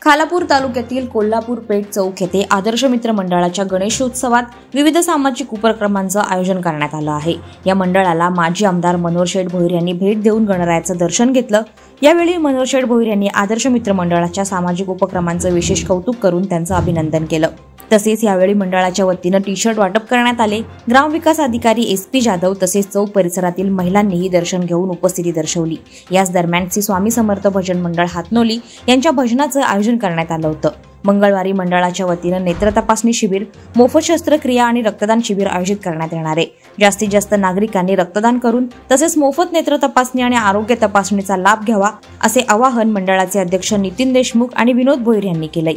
खालापूर तालुक्यातील कोल्हापूर पेठ चौक येथे आदर्श मित्र मंडळाच्या गणेशोत्सवात विविध सामाजिक उपक्रमांचं आयोजन करण्यात आलं आहे। या मंडळाला माजी आमदार मनोहर शेठ भोईर यांनी भेट देऊन गणरायाचं दर्शन घेतलं। यावेळी मनोहर शेठ भोईर यांनी आदर्श मित्र मंडळाच्या सामाजिक उपक्रमांचं विशेष कौतुक करून त्यांचं अभिनंदन केलं। तसेच यावेळी मंडळाच्या वतीनं टी-शर्ट वाटप करण्यात आले। ग्रामविकास अधिकारी SP जाधव तसेच चौक परिसरातील महिलांनीही दर्शन घेऊन उपस्थिती दर्शवली। याच दरम्यान श्री स्वामी समर्थ भजन मंडळ हातनोली यांच्या भजनाचं आयोजन करण्यात आलं होतं। मंगळवारी मंडळाच्या वतीनं नेत्र तपासणी शिबिर, मोफत शस्त्रक्रिया आणि रक्तदान शिबिर आयोजित करण्यात येणार आहे। जास्तीत जास्त नागरिकांनी रक्तदान करून तसेच मोफत नेत्र तपासणी आणि आरोग्य तपासणीचा लाभ घ्यावा असे आवाहन मंडळाचे अध्यक्ष नितीन देशमुख आणि विनोद भोईर यांनी केले।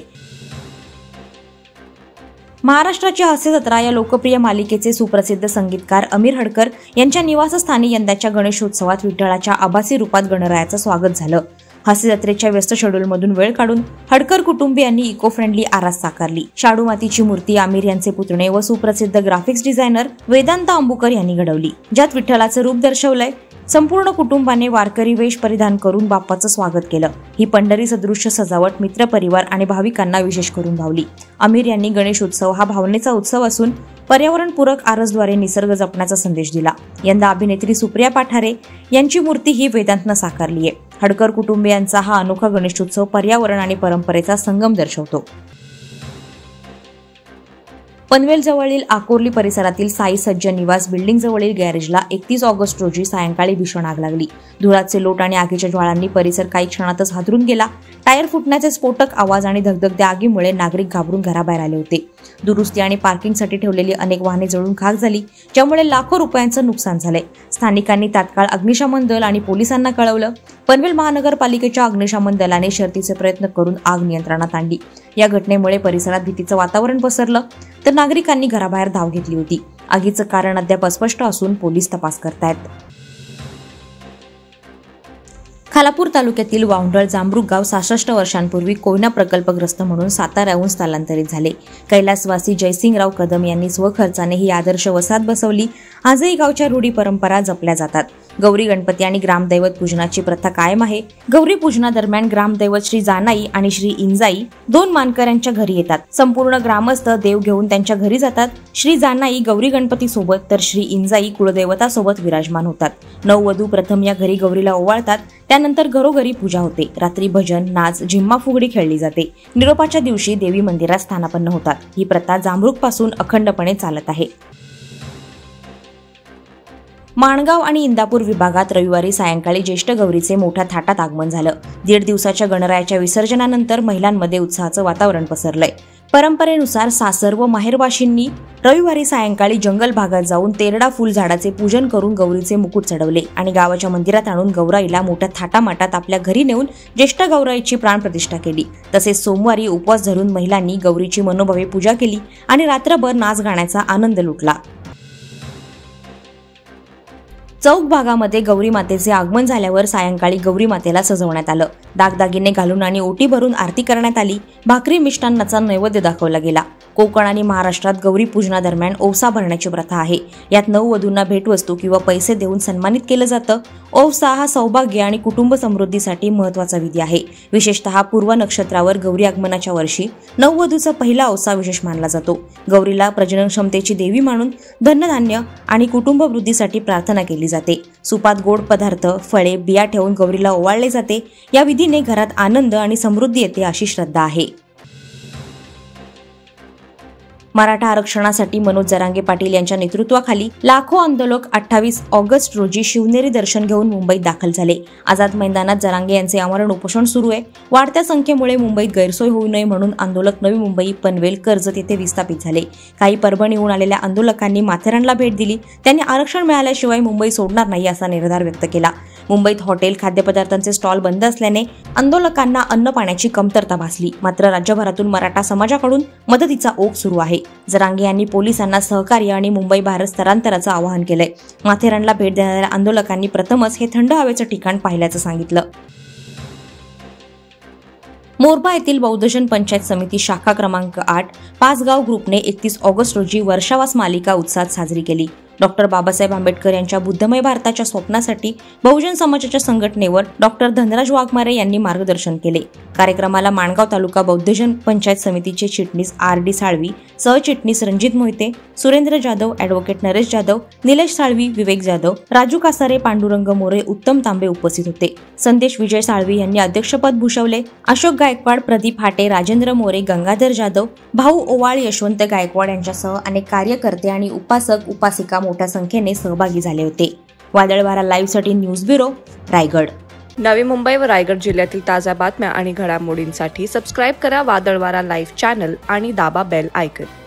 महाराष्ट्राची हास्य जत्रा या लोकप्रिय मालिकेचे सुप्रसिद्ध संगीतकार अमीर हडकर यांच्या निवासस्थानी यंदाच्या गणेशोत्सवात विठ्ठलाच्या आभासी रूपात गणरायाचं स्वागत झालं। हास्य जत्रेच्या व्यस्त शेड्यूलमधून वेळ काढून हडकर कुटुंबियांनी इको फ्रेंडली आरास साकारली। शाडू मातीची मूर्ती आमिर यांचे पुतणे व सुप्रसिद्ध ग्राफिक्स डिझायनर वेदांत अंबुकर यांनी घडवली, ज्यात विठ्ठलाचं रूप दर्शवलंय। संपूर्ण कुटुंबाने वारकरी वेश परिधान करून बाप्पाचं स्वागत केलं। ही पंढरी सदृश्य सजावट मित्रपरिवार आणि भाविकांना विशेष करून भावली। आमिर यांनी गणेशोत्सव हा भावनेचा उत्सव असून पर्यावरणपूरक आरसद्वारे निसर्ग जपण्याचा संदेश दिला। यंदा अभिनेत्री सुप्रिया पाठारे यांची मूर्ती ही वेदांतनं साकारली आहे। हडकर कुटुंबियांचा हा अनोखा गणेशोत्सव पर्यावरण आणि परंपरेचा संगम दर्शवतो। पनवेल जवळील आकोर्ली परिसरातील साई सज्जन निवास बिल्डिंग जवळील गॅरेजला 31 ऑगस्ट रोजी सायंकाळी भीषण आग लागली। धुराचे लोट आणि आगीच्या ज्वाळांनी परिसर काही क्षणातच हादरून गेला। टायर फुटण्याचे स्फोटक आवाज आणि धगधगत्या आगीमुळे नागरिक घाबरून घराबाहेर आले होते। दुरुस्ती आणि पार्किंगसाठी ठेवलेली अनेक वाहने जळून खाक झाली, ज्यामुळे लाखो रुपयांचं नुकसान झाले। स्थानिकांनी तात्काळ अग्निशमन दल आणि पोलिसांना कळवलं। पनवेल महानगरपालिकेच्या अग्निशमन दलाने शर्थीचे प्रयत्न करून आग नियंत्रणात आणली। या घटनेमुळे परिसरात भीतीचं वातावरण पसरलं, तर नागरिकांनी घराबाहेर धाव घेतली होती। आगीचं कारण अद्याप अस्पष्ट असून पोलीस तपास करतायत। खालापूर तालुक्यातील वावंडळ जांभरूक गाव 66 वर्षांपूर्वी कोयना प्रकल्पग्रस्त म्हणून साताऱ्याहून स्थलांतरित झाले। कैलासवासी जयसिंगराव कदम यांनी स्वखर्चाने ही आदर्श वसाहत बसवली। आजही गावच्या रूढी परंपरा जपल्या जातात। गौरी गणपती आणि ग्रामदैवत पूजनाची प्रथा कायम आहे। गौरी पूजनादरम्यान ग्रामदैवत श्री जानाई आणि श्री इंजाई दोन मानकऱ्यांच्या घरी येतात। संपूर्ण ग्रामस्थ देव घेऊन त्यांच्या घरी जातात। श्री जानाई गौरी गणपती सोबत तर श्री इंजाई कुळदेवतासोबत विराजमान होतात। नववधू प्रथम या घरी गौरीला ओवाळतात, त्यानंतर घरोघरी पूजा होते। रात्री भजन, नाच, झिम्मा फुगडी खेळली जाते। निरोपाच्या दिवशी देवी मंदिरात स्थानापन्न होतात। ही प्रथा जांभरूक पासून अखंडपणे चालत आहे। माणगाव आणि इंदापूर विभागात रविवारी सायंकाळी ज्येष्ठ गौरीचे मोठ्या थाटात आगमन झालं। 1.5 दिवसाच्या गणरायाच्या विसर्जनानंतर महिलांमध्ये उत्साहाचं वातावरण पसरलंय। परंपरेनुसार सासर व माहेरवाशींनी रविवारी सायंकाळी जंगल भागात जाऊन तेरडा फुल झाडाचे पूजन करून गौरीचे मुकुट चढवले आणि गावाच्या मंदिरात आणून गौराईला मोठ्या थाटामाटात आपल्या घरी नेऊन ज्येष्ठ गौराईची प्राणप्रतिष्ठा केली। तसेच सोमवारी उपवास धरून महिलांनी गौरीची मनोभावे पूजा केली आणि रात्रभर नाच गाण्याचा आनंद लुटला। चौक भागामध्ये गौरी मातेचे आगमन झाल्यावर सायंकाळी गौरी मातेला सजवण्यात आलं। दागदागिने घालून आणि ओटी भरून आरती करण्यात आली। भाकरी मिष्टान्नाचा नैवेद्य दाखवला गेला। कोकण आणि महाराष्ट्रात गौरी पूजनादरम्यान ओवसा भरण्याची प्रथा आहे। यात नववधूंना भेटवस्तू किंवा पैसे देऊन सन्मानित केलं जातं। ओवसा हा सौभाग्य आणि कुटुंब समृद्धीसाठी महत्त्वाचा विधी आहे। विशेषतः पूर्व नक्षत्रावर गौरी आगमनाच्या वर्षी नववधूचा पहिला ओवसा विशेष मानला जातो। गौरीला प्रजनन क्षमतेची देवी मानून धनधान्य आणि कुटुंब वृद्धीसाठी प्रार्थना केली जाते। सुपात गोड पदार्थ, फळे, बिया ठेवून गौरीला ओवाळले जाते। या विधीने घरात आनंद आणि समृद्धी येते अशी श्रद्धा आहे। मराठा आरक्षणासाठी मनोज जरांगे पाटील यांच्या नेतृत्वाखाली लाखो आंदोलक 28 ऑगस्ट रोजी शिवनेरी दर्शन घेऊन मुंबईत दाखल झाले। आझाद मैदानात जरांगे यांचे आमरण उपोषण सुरू आहे। वाढत्या संख्येमुळे मुंबईत गैरसोय होऊ नये म्हणून आंदोलक नवी मुंबई, पनवेल, कर्जत येथे विस्थापित झाले। काही परभणीहून आलेल्या आंदोलकांनी माथेरानला भेट दिली। त्यांनी आरक्षण मिळाल्याशिवाय मुंबई सोडणार नाही असा निर्धार व्यक्त केला। मुंबईत हॉटेल खाद्यपदार्थांचे स्टॉल बंद असल्याने आंदोलकांना अन्न पाण्याची कमतरता भासली. मात्र राज्यभरातून मराठा समाजाकडून मदतीचा ओघ सुरू आहे. जरांगे यांनी पोलिसांना सहकार्य आणि मुंबई भारत स्थलांतराचं आवाहन केलंय. माथेरानला भेट देणाऱ्या आंदोलकांनी प्रथमच हे थंड हवेचं ठिकाण पाहिल्याचं सांगितलं. मोरबा येथील बौद्धजन पंचायत समिती शाखा क्रमांक 8 पाचगाव ग्रुपने 31 ऑगस्ट रोजी वर्षावास मालिका उत्साहात साजरी केली. डॉक्टर बाबासाहेब आंबेडकर यांच्या बुद्धमय भारताच्या स्वप्नासाठी बहुजन समाजाच्या संघटनेवर डॉक्टर धनराज वाघमारे यांनी मार्गदर्शन केले. कार्यक्रमाला माणगाव तालुका बौद्धजन पंचायत समितीचे चिटणीस RD साळवी, सहचिटणीस रणजित मोहिते, सुरेंद्र जाधव, ॲडव्होकेट नरेश जाधव, निलेश साळवी, विवेक जाधव, राजू कासारे, पांडुरंग मोरे, उत्तम तांबे उपस्थित होते. संदेश विजय साळवी यांनी अध्यक्षपद भूषवले. अशोक गायकवाड, प्रदीप हाटे, राजेंद्र मोरे, गंगाधर जाधव, भाऊ ओवाळ, यशवंत गायकवाड यांच्यासह अनेक कार्यकर्ते आणि उपासक उपासिका मोठ्या संख्येने सहभागी झाले होते. वादळवारा लाईव्हसाठी न्यूज ब्युरो, रायगड. नवी मुंबई व रायगड जिल्ह्यातील ताज्या बातम्या आणि घडामोडींसाठी सबस्क्राईब करा वादळवारा लाईव्ह चॅनल आणि दाबा बेल आयकॉन.